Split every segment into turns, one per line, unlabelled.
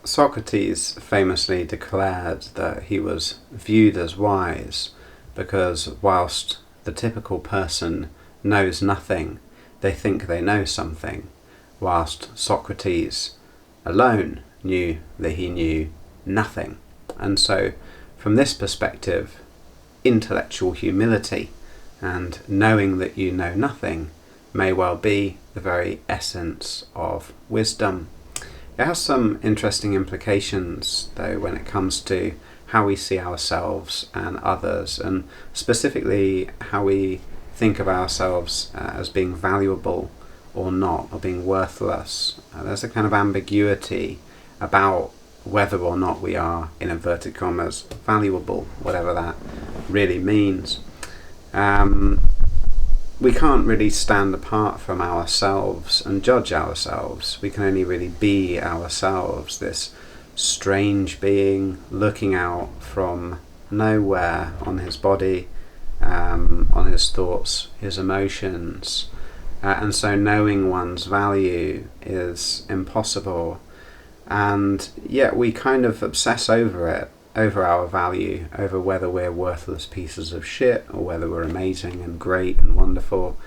Socrates famously declared that he was viewed as wise because whilst the typical person knows nothing, they think they know something, whilst Socrates alone knew that he knew nothing. And so, from this perspective, intellectual humility and knowing that you know nothing may well be the very essence of wisdom. It has some interesting implications, though, when it comes to how we see ourselves and others, and specifically how we think of ourselves as being valuable or not, or being worthless. There's a kind of ambiguity about whether or not we are, in inverted commas, valuable, whatever that really means. We can't really stand apart from ourselves and judge ourselves. We can only really be ourselves, this strange being looking out from nowhere on his body, on his thoughts, his emotions. And so knowing one's value is impossible. And yet we kind of obsess over it, over our value, over whether we're worthless pieces of shit or whether we're amazing and great and wonderful.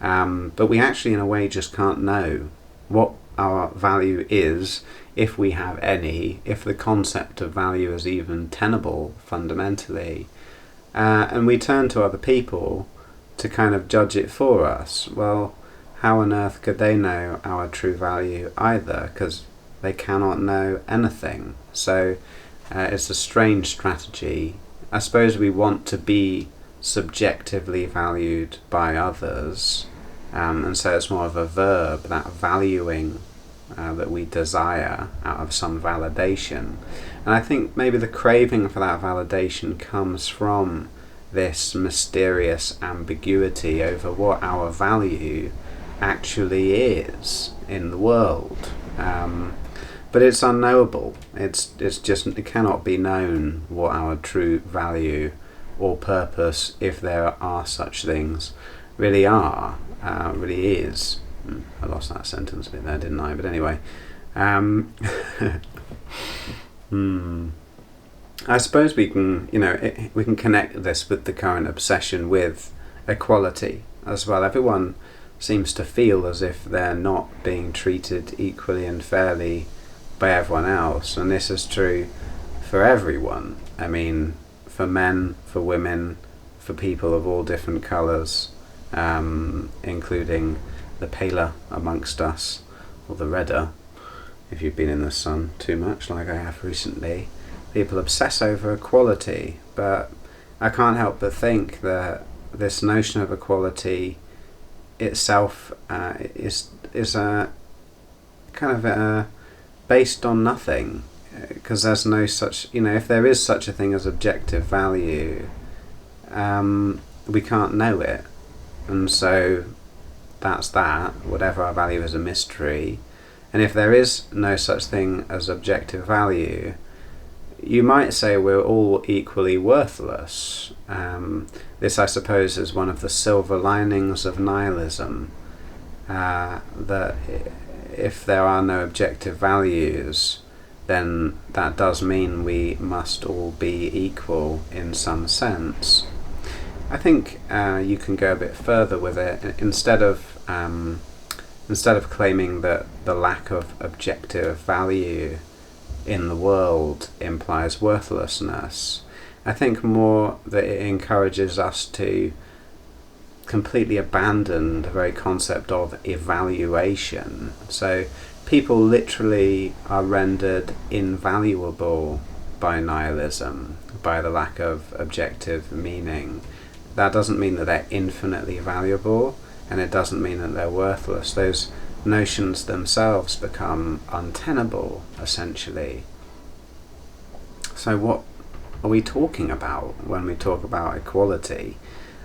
But we actually, in a way, just can't know what our value is, if we have any, if the concept of value is even tenable fundamentally. And we turn to other people to kind of judge it for us. Well, how on earth could they know our true value either? Because they cannot know anything. So it's a strange strategy. I suppose we want to be subjectively valued by others, and so it's more of a verb, that valuing that we desire out of some validation. And I think maybe the craving for that validation comes from this mysterious ambiguity over what our value actually is in the world. But it's unknowable. It's just, it cannot be known what our true value or purpose, if there are such things, really are, really is. I lost that sentence a bit there, didn't I? But anyway, I suppose we can, we can connect this with the current obsession with equality as well. Everyone seems to feel as if they're not being treated equally and fairly by everyone else, and this is true for everyone. I mean, for men, for women, for people of all different colours, including the paler amongst us, or the redder, if you've been in the sun too much like I have recently. People obsess over equality, but I can't help but think that this notion of equality itself is a kind of a based on nothing, because there's no such, if there is such a thing as objective value, we can't know it, and so that's that. Whatever our value is a mystery, and if there is no such thing as objective value, you might say we're all equally worthless. This, I suppose, is one of the silver linings of nihilism, that if there are no objective values, then that does mean we must all be equal in some sense. I think you can go a bit further with it. Instead of claiming that the lack of objective value in the world implies worthlessness, I think more that it encourages us to completely abandon the very concept of evaluation. So people literally are rendered invaluable by nihilism, by the lack of objective meaning. That doesn't mean that they're infinitely valuable, and it doesn't mean that they're worthless. Those notions themselves become untenable, essentially. So what are we talking about when we talk about equality?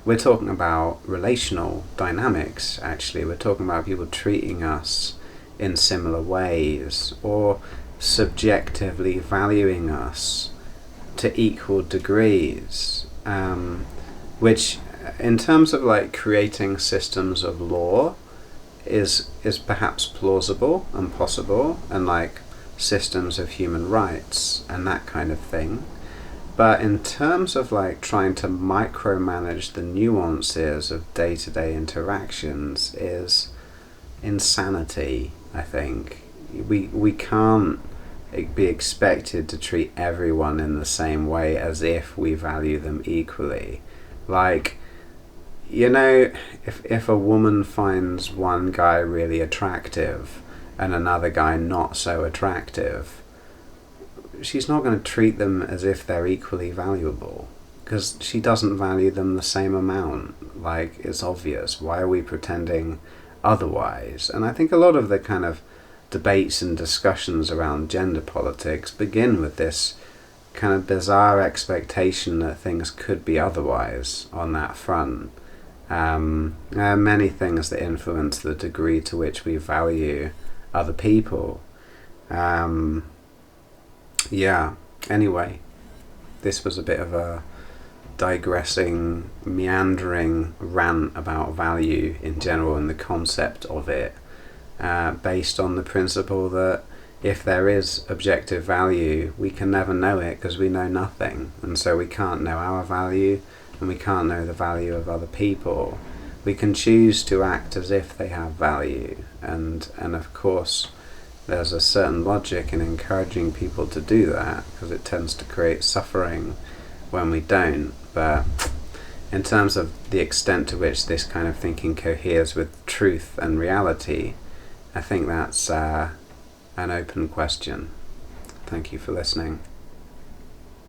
We're talking about relational dynamics, actually. We're talking about people treating us in similar ways, or subjectively valuing us to equal degrees, which, in terms of like creating systems of law, is perhaps plausible and possible, and like systems of human rights and that kind of thing. But in terms of like trying to micromanage the nuances of day-to-day interactions is insanity, I think. We can't be expected to treat everyone in the same way as if we value them equally. Like, if a woman finds one guy really attractive and another guy not so attractive, she's not going to treat them as if they're equally valuable, because she doesn't value them the same amount. Like, it's obvious. Why are we pretending otherwise? And I think a lot of the kind of debates and discussions around gender politics begin with this kind of bizarre expectation that things could be otherwise on that front. There are many things that influence the degree to which we value other people. Anyway, this was a bit of a digressing, meandering rant about value in general and the concept of it, based on the principle that if there is objective value, we can never know it because we know nothing, and so we can't know our value and we can't know the value of other people. We can choose to act as if they have value, and of course there's a certain logic in encouraging people to do that, because it tends to create suffering when we don't. But in terms of the extent to which this kind of thinking coheres with truth and reality, I think that's an open question. Thank you for listening.